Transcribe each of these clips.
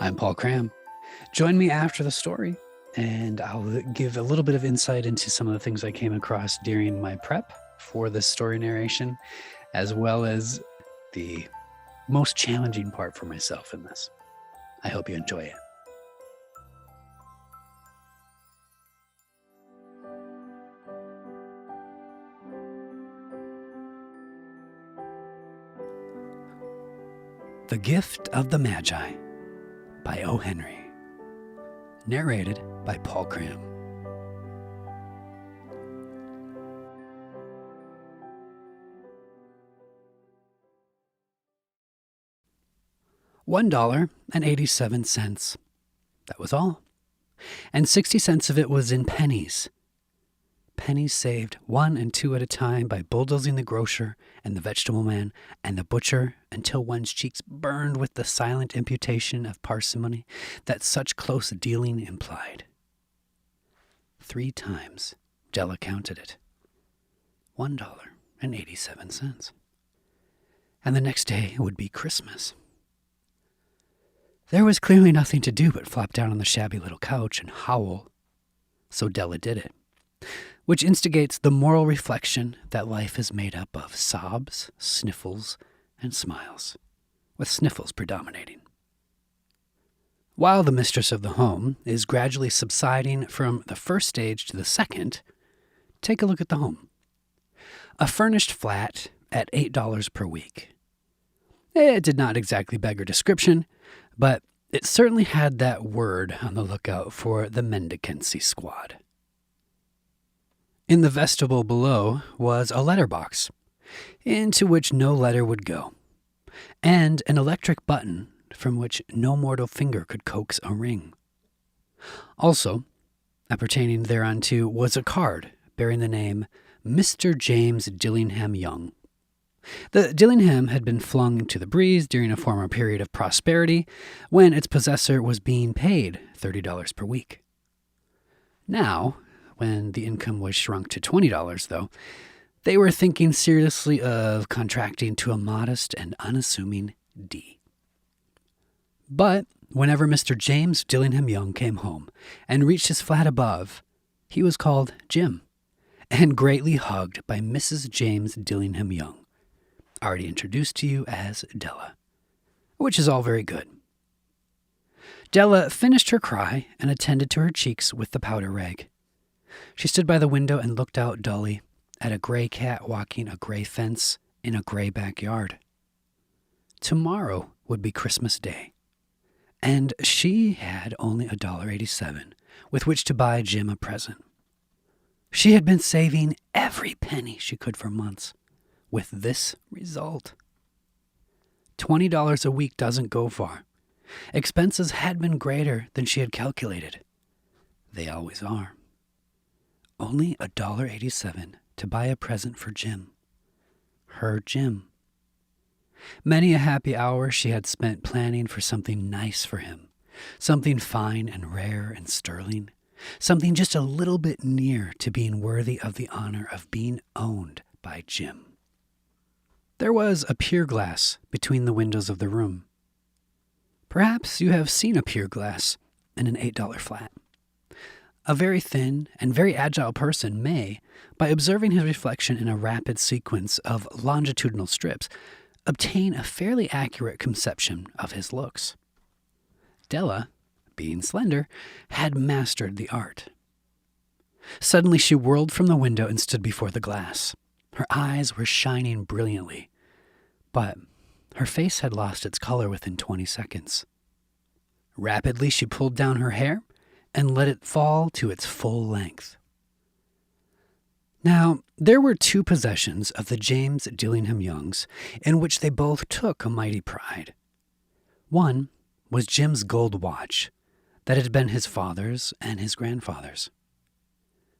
I'm Paul Cram. Join me after the story, and I'll give a little bit of insight into some of the things I came across during my prep for this story narration, as well as the most challenging part for myself in this. I hope you enjoy it. The Gift of the Magi by O. Henry. Narrated by Paul Cram. $1.87. That was all. And 60 cents of it was in pennies. Pennies saved 1 and 2 at a time by bulldozing the grocer and the vegetable man and the butcher until one's cheeks burned with the silent imputation of parsimony that such close dealing implied. 3 times Della counted it. $1.87. And the next day would be Christmas. There was clearly nothing to do but flop down on the shabby little couch and howl, so Della did it, which instigates the moral reflection that life is made up of sobs, sniffles, and smiles, with sniffles predominating. While the mistress of the home is gradually subsiding from the first stage to the second, take a look at the home. A furnished flat at $8 per week. It did not exactly beg her description, but it certainly had that word on the lookout for the mendicancy squad. In the vestibule below was a letterbox, into which no letter would go, and an electric button from which no mortal finger could coax a ring. Also, appertaining thereunto was a card bearing the name Mr. James Dillingham Young. The Dillingham had been flung to the breeze during a former period of prosperity when its possessor was being paid $30 per week. Now, when the income was shrunk to $20, though, they were thinking seriously of contracting to a modest and unassuming D. But whenever Mr. James Dillingham Young came home and reached his flat above, he was called Jim and greatly hugged by Mrs. James Dillingham Young, already introduced to you as Della, which is all very good. Della finished her cry and attended to her cheeks with the powder rag. She stood by the window and looked out dully at a gray cat walking a gray fence in a gray backyard. Tomorrow would be Christmas Day, and she had only $1.87 with which to buy Jim a present. She had been saving every penny she could for months, with this result. $20 a week doesn't go far. Expenses had been greater than she had calculated. They always are. Only $1.87 to buy a present for Jim. Her Jim. Many a happy hour she had spent planning for something nice for him, something fine and rare and sterling, something just a little bit near to being worthy of the honor of being owned by Jim. There was a pier glass between the windows of the room. Perhaps you have seen a pier glass in an $8 flat. A very thin and very agile person may, by observing his reflection in a rapid sequence of longitudinal strips, obtain a fairly accurate conception of his looks. Della, being slender, had mastered the art. Suddenly she whirled from the window and stood before the glass. Her eyes were shining brilliantly, but her face had lost its color within 20 seconds. Rapidly she pulled down her hair and let it fall to its full length. Now, there were 2 possessions of the James Dillingham Youngs in which they both took a mighty pride. One was Jim's gold watch that had been his father's and his grandfather's.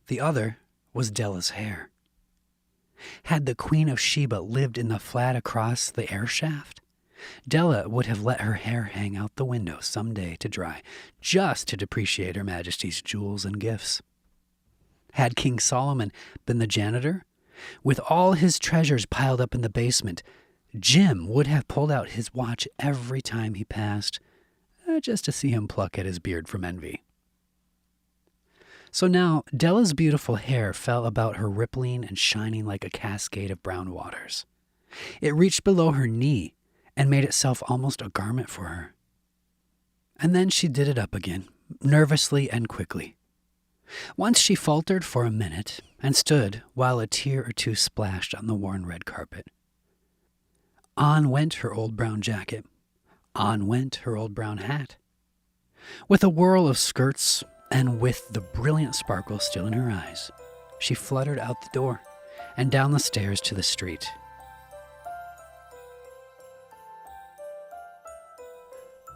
The other was Della's hair. Had the Queen of Sheba lived in the flat across the air shaft, Della would have let her hair hang out the window some day to dry, just to depreciate Her Majesty's jewels and gifts. Had King Solomon been the janitor, with all his treasures piled up in the basement, Jim would have pulled out his watch every time he passed, just to see him pluck at his beard from envy. So now, Della's beautiful hair fell about her, rippling and shining like a cascade of brown waters. It reached below her knee and made itself almost a garment for her. And then she did it up again, nervously and quickly. Once she faltered for a minute and stood while a tear or two splashed on the worn red carpet. On went her old brown jacket. On went her old brown hat. With a whirl of skirts and with the brilliant sparkle still in her eyes, she fluttered out the door and down the stairs to the street.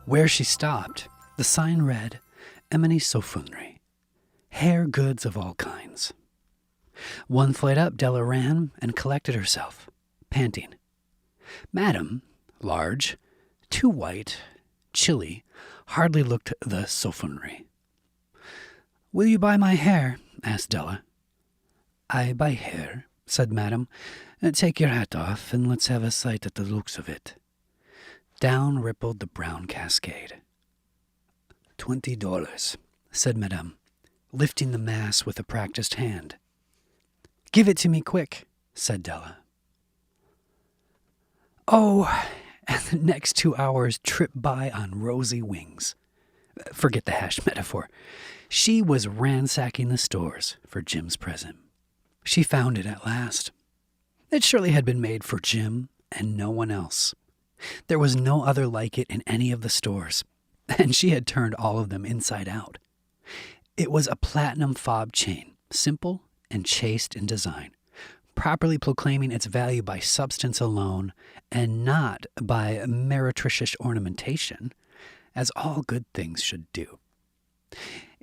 Where she stopped, the sign read, Emily Sofunri, hair goods of all kinds. One flight up, Della ran and collected herself, panting. Madam, large, too white, chilly, hardly looked the Sofunri. Will you buy my hair? Asked Della. I buy hair, said Madam. Take your hat off and let's have a sight at the looks of it. Down rippled the brown cascade. $20, said Madame, lifting the mass with a practiced hand. Give it to me quick, said Della. Oh, and the next 2 hours tripped by on rosy wings. Forget the hash metaphor. She was ransacking the stores for Jim's present. She found it at last. It surely had been made for Jim and no one else. There was no other like it in any of the stores, and she had turned all of them inside out. It was a platinum fob chain, simple and chaste in design, properly proclaiming its value by substance alone and not by meretricious ornamentation, as all good things should do.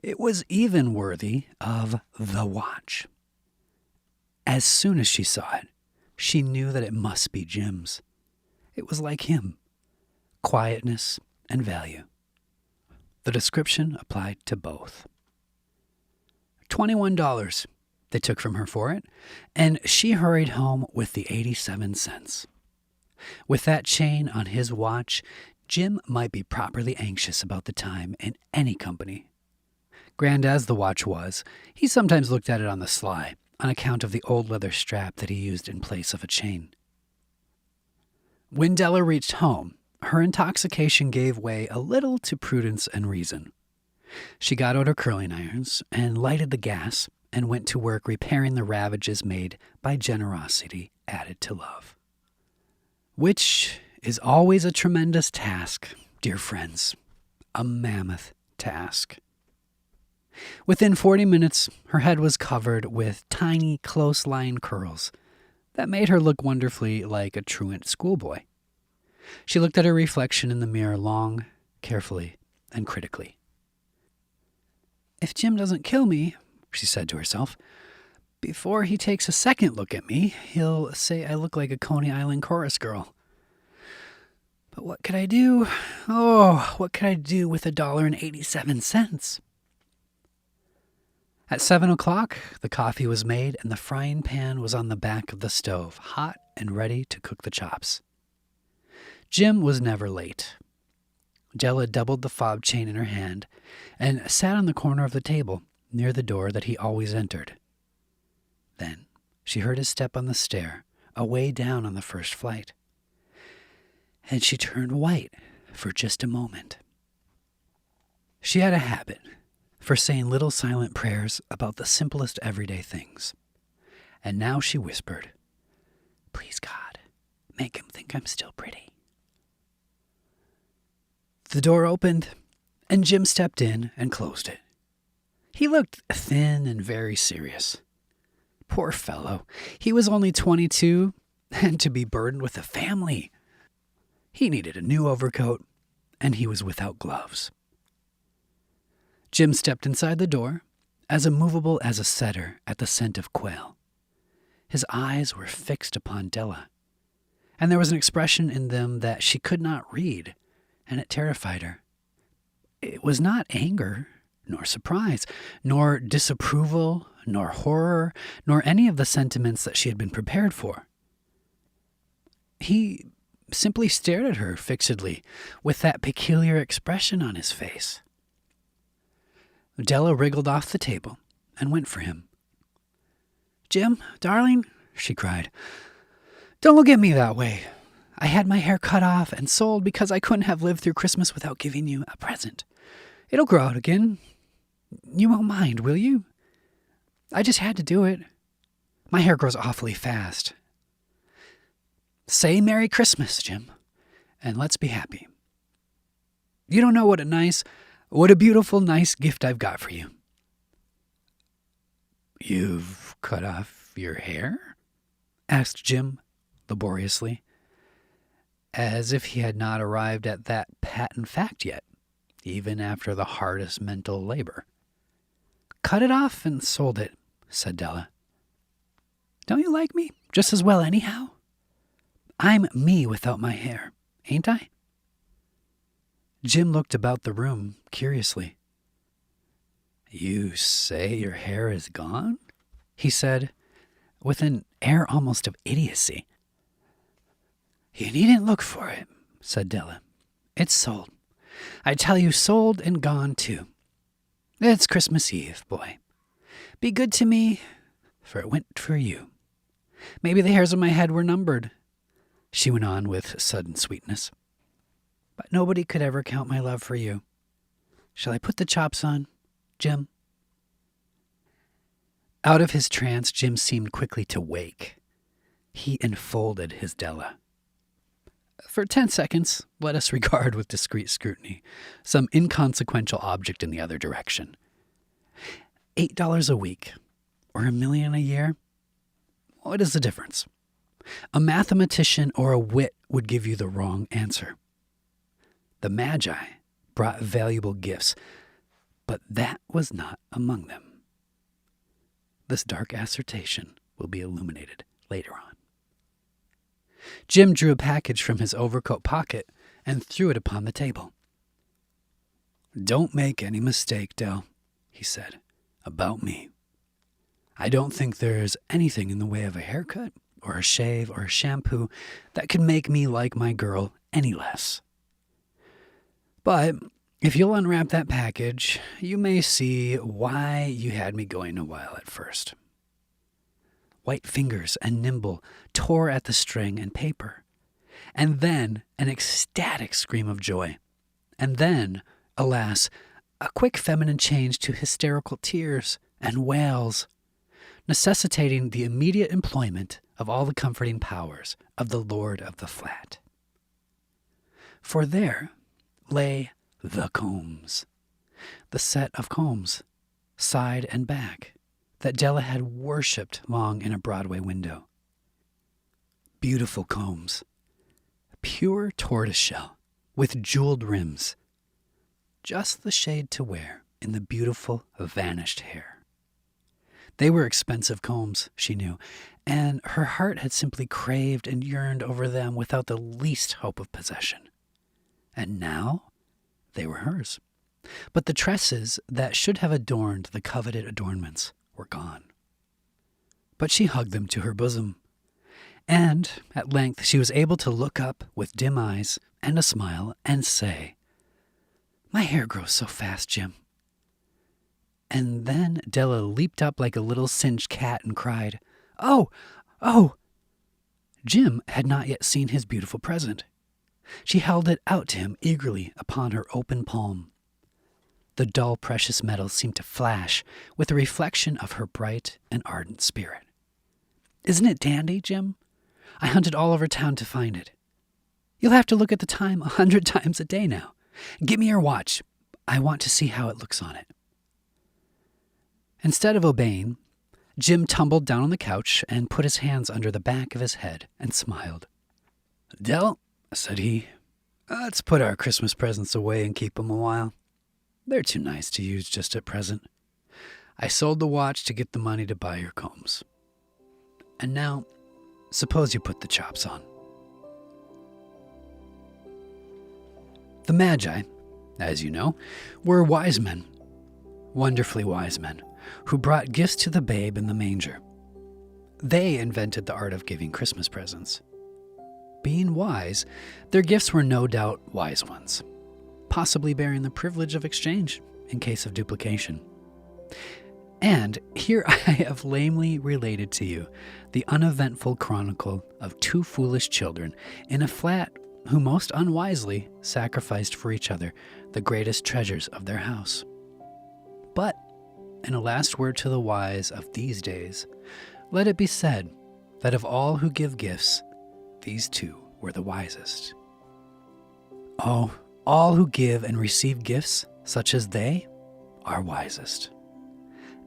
It was even worthy of the watch. As soon as she saw it, she knew that it must be Jim's. It was like him, quietness and value. The description applied to both. $21 they took from her for it, and she hurried home with the 87 cents. With that chain on his watch, Jim might be properly anxious about the time in any company. Grand as the watch was, he sometimes looked at it on the sly, on account of the old leather strap that he used in place of a chain. When Della reached home, her intoxication gave way a little to prudence and reason. She got out her curling irons and lighted the gas and went to work repairing the ravages made by generosity added to love. Which is always a tremendous task, dear friends, a mammoth task. Within 40 minutes, her head was covered with tiny, close-lying curls that made her look wonderfully like a truant schoolboy. She looked at her reflection in the mirror long, carefully, and critically. If Jim doesn't kill me, she said to herself, before he takes a second look at me, he'll say I look like a Coney Island chorus girl. But what could I do? Oh, what could I do with $1.87? At 7 o'clock, the coffee was made and the frying pan was on the back of the stove, hot and ready to cook the chops. Jim was never late. Della doubled the fob chain in her hand and sat on the corner of the table near the door that he always entered. Then she heard his step on the stair, away down on the first flight. And she turned white for just a moment. She had a habit for saying little silent prayers about the simplest everyday things. And now she whispered, "Please, God, make him think I'm still pretty." The door opened, and Jim stepped in and closed it. He looked thin and very serious. Poor fellow, he was only 22, and to be burdened with a family. He needed a new overcoat, and he was without gloves. Jim stepped inside the door, as immovable as a setter at the scent of quail. His eyes were fixed upon Della, and there was an expression in them that she could not read, and it terrified her. It was not anger, nor surprise, nor disapproval, nor horror, nor any of the sentiments that she had been prepared for. He simply stared at her fixedly with that peculiar expression on his face. Della wriggled off the table and went for him. "Jim, darling," she cried, "don't look at me that way. I had my hair cut off and sold because I couldn't have lived through Christmas without giving you a present. It'll grow out again. You won't mind, will you? I just had to do it. My hair grows awfully fast. Say Merry Christmas, Jim, and let's be happy. You don't know what a beautiful, nice gift I've got for you." "You've cut off your hair?" asked Jim laboriously, as if he had not arrived at that patent fact yet, even after the hardest mental labor. "Cut it off and sold it," said Della. "Don't you like me just as well anyhow? I'm me without my hair, ain't I?" Jim looked about the room curiously. "You say your hair is gone?" he said, with an air almost of idiocy. "You needn't look for it," said Della. "It's sold. I tell you, sold and gone too. It's Christmas Eve, boy. Be good to me, for it went for you. Maybe the hairs on my head were numbered," she went on with sudden sweetness. "But nobody could ever count my love for you. Shall I put the chops on, Jim?" Out of his trance, Jim seemed quickly to wake. He enfolded his Della. For 10 seconds, let us regard with discreet scrutiny some inconsequential object in the other direction. $8 a week, or $1 million a year? What is the difference? A mathematician or a wit would give you the wrong answer. The Magi brought valuable gifts, but that was not among them. This dark assertion will be illuminated later on. Jim drew a package from his overcoat pocket and threw it upon the table. "Don't make any mistake, Del," he said, "about me. I don't think there's anything in the way of a haircut or a shave or a shampoo that could make me like my girl any less. But if you'll unwrap that package, you may see why you had me going a while at first." White fingers and nimble tore at the string and paper, and then an ecstatic scream of joy, and then, alas, a quick feminine change to hysterical tears and wails, necessitating the immediate employment of all the comforting powers of the Lord of the Flat. For there lay the combs, the set of combs, side and back, that Della had worshipped long in a Broadway window. Beautiful combs, pure tortoiseshell with jeweled rims, just the shade to wear in the beautiful vanished hair. They were expensive combs, she knew, and her heart had simply craved and yearned over them without the least hope of possession. And now they were hers. But the tresses that should have adorned the coveted adornments were gone. But she hugged them to her bosom, and at length she was able to look up with dim eyes and a smile and say, "My hair grows so fast, Jim." And then Della leaped up like a little singed cat and cried, "Oh, oh!" Jim had not yet seen his beautiful present. She held it out to him eagerly upon her open palm. The dull, precious metal seemed to flash with the reflection of her bright and ardent spirit. "Isn't it dandy, Jim? I hunted all over town to find it. You'll have to look at the time 100 times a day now. Give me your watch. I want to see how it looks on it." Instead of obeying, Jim tumbled down on the couch and put his hands under the back of his head and smiled. "Del," said he, "let's put our Christmas presents away and keep them a while. They're too nice to use just at present. I sold the watch to get the money to buy your combs. And now, suppose you put the chops on." The Magi, as you know, were wise men, wonderfully wise men, who brought gifts to the babe in the manger. They invented the art of giving Christmas presents. being wise, their gifts were no doubt wise ones, possibly bearing the privilege of exchange in case of duplication. And here I have lamely related to you the uneventful chronicle of two foolish children in a flat who most unwisely sacrificed for each other the greatest treasures of their house. But, in a last word to the wise of these days, let it be said that of all who give gifts, these two were the wisest. Oh, all who give and receive gifts such as they are wisest.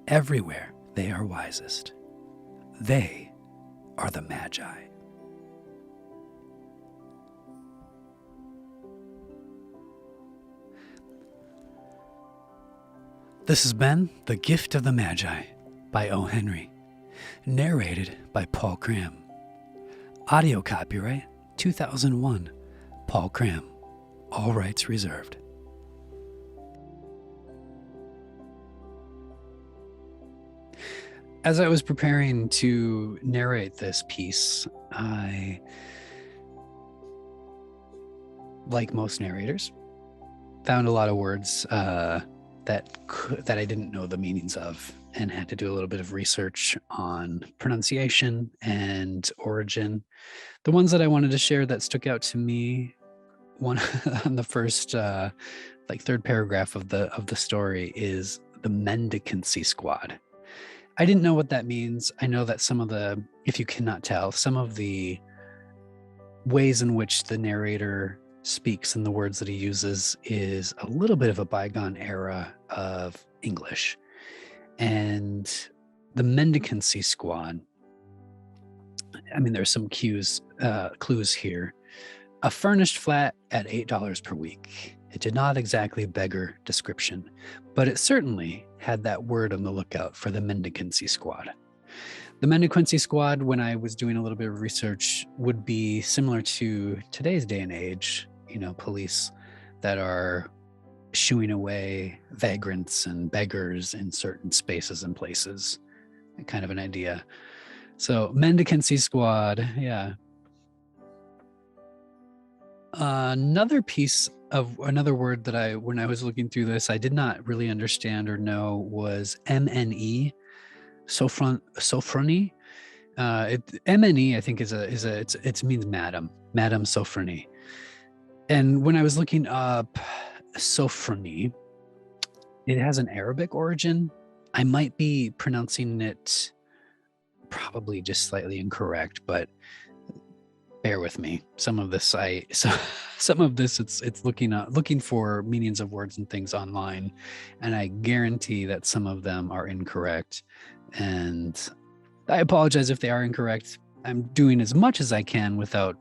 Everywhere they are wisest. They are the Magi. This has been The Gift of the Magi by O. Henry, narrated by Paul Cram. Audio copyright 2001, Paul Cram. All rights reserved. As I was preparing to narrate this piece, I, like most narrators, found a lot of words that I didn't know the meanings of, and had to do a little bit of research on pronunciation and origin. The ones that I wanted to share that stuck out to me, one on the first third paragraph of the story, is the mendicancy squad. I didn't know what that means. I know that some of the, if you cannot tell, some of the ways in which the narrator speaks and the words that he uses is a little bit of a bygone era of English. And the mendicancy squad, I mean, there's some clues here. A furnished flat at $8 per week. It did not exactly beggar description, but it certainly had that word on the lookout for the mendicancy squad. The mendicancy squad, when I was doing a little bit of research, would be similar to today's day and age, police that are shooing away vagrants and beggars in certain spaces and places, kind of an idea. So mendicancy squad, yeah. Another word that when I was looking through this, I did not really understand or know was MNE, Sophrony. MNE, I think it means Madam Sophrony. And when I was looking up Sophrony, it has an Arabic origin. I might be pronouncing it probably just slightly incorrect, but bear with me. Some of this it's looking for meanings of words and things online, and I guarantee that some of them are incorrect. And I apologize if they are incorrect. I'm doing as much as I can without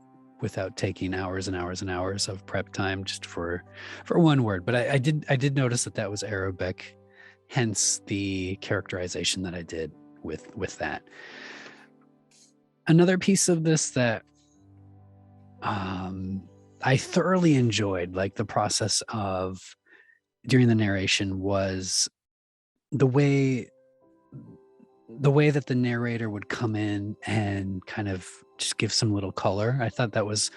taking hours and hours and hours of prep time just for one word. But I did notice that was Arabic, hence the characterization that I did with that. Another piece of this that I thoroughly enjoyed, like the process of during the narration, was the way that the narrator would come in and kind of just give some little color. I thought that was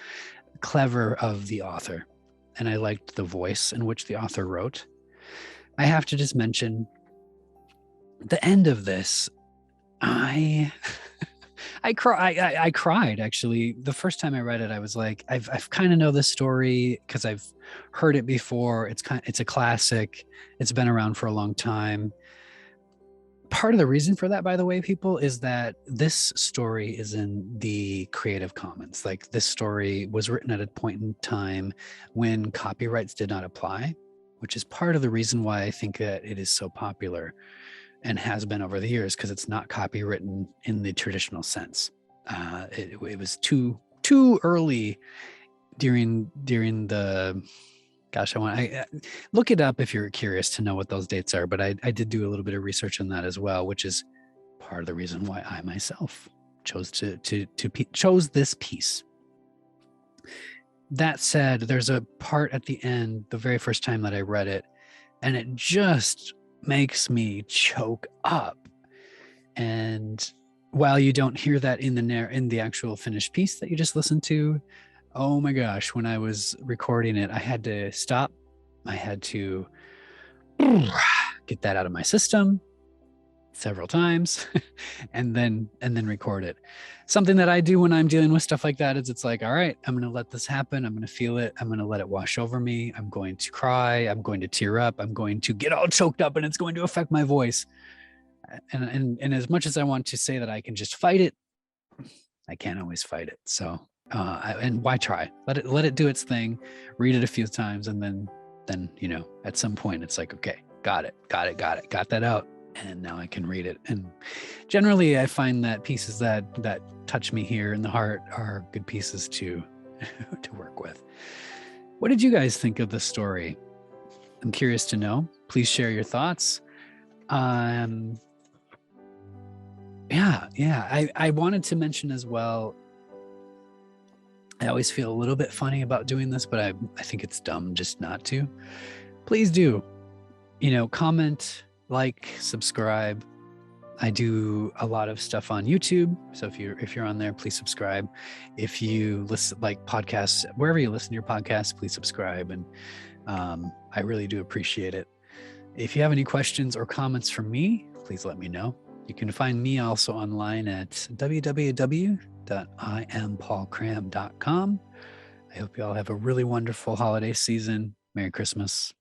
clever of the author, and I liked the voice in which the author wrote. I have to just mention the end of this. I cried, actually. The first time I read it, I was like, I've kind of know this story because I've heard it before. It's a classic. It's been around for a long time. Part of the reason for that, by the way, people, is that this story is in the Creative Commons. Like, this story was written at a point in time when copyrights did not apply, which is part of the reason why I think that it is so popular and has been over the years, because it's not copywritten in the traditional sense. It was too early during the, gosh, I look it up if you're curious to know what those dates are. But I did do a little bit of research on that as well, which is part of the reason why I myself chose chose this piece. That said, there's a part at the end, the very first time that I read it, and it just makes me choke up. And while you don't hear that in the actual finished piece that you just listened to, Oh my gosh, when I was recording it, I had to stop. I had to get that out of my system several times and then record it. Something that I do when I'm dealing with stuff like that is it's like, all right, I'm going to let this happen. I'm going to feel it. I'm going to let it wash over me. I'm going to cry. I'm going to tear up. I'm going to get all choked up and it's going to affect my voice. And as much as I want to say that I can just fight it, I can't always fight it. So and why try? Let it do its thing. Read it a few times, and then at some point it's like, okay, got that out, and now I can read it. And generally, I find that pieces that touch me here in the heart are good pieces to to work with. What did you guys think of the story? I'm curious to know. Please share your thoughts. Yeah. I wanted to mention as well, I always feel a little bit funny about doing this, but I think it's dumb just not to. Please do, comment, like, subscribe. I do a lot of stuff on YouTube. So if you're on there, please subscribe. If you listen, like podcasts, wherever you listen to your podcasts, please subscribe. And I really do appreciate it. If you have any questions or comments from me, please let me know. You can find me also online at www.iampaulcram.com. I hope you all have a really wonderful holiday season. Merry Christmas.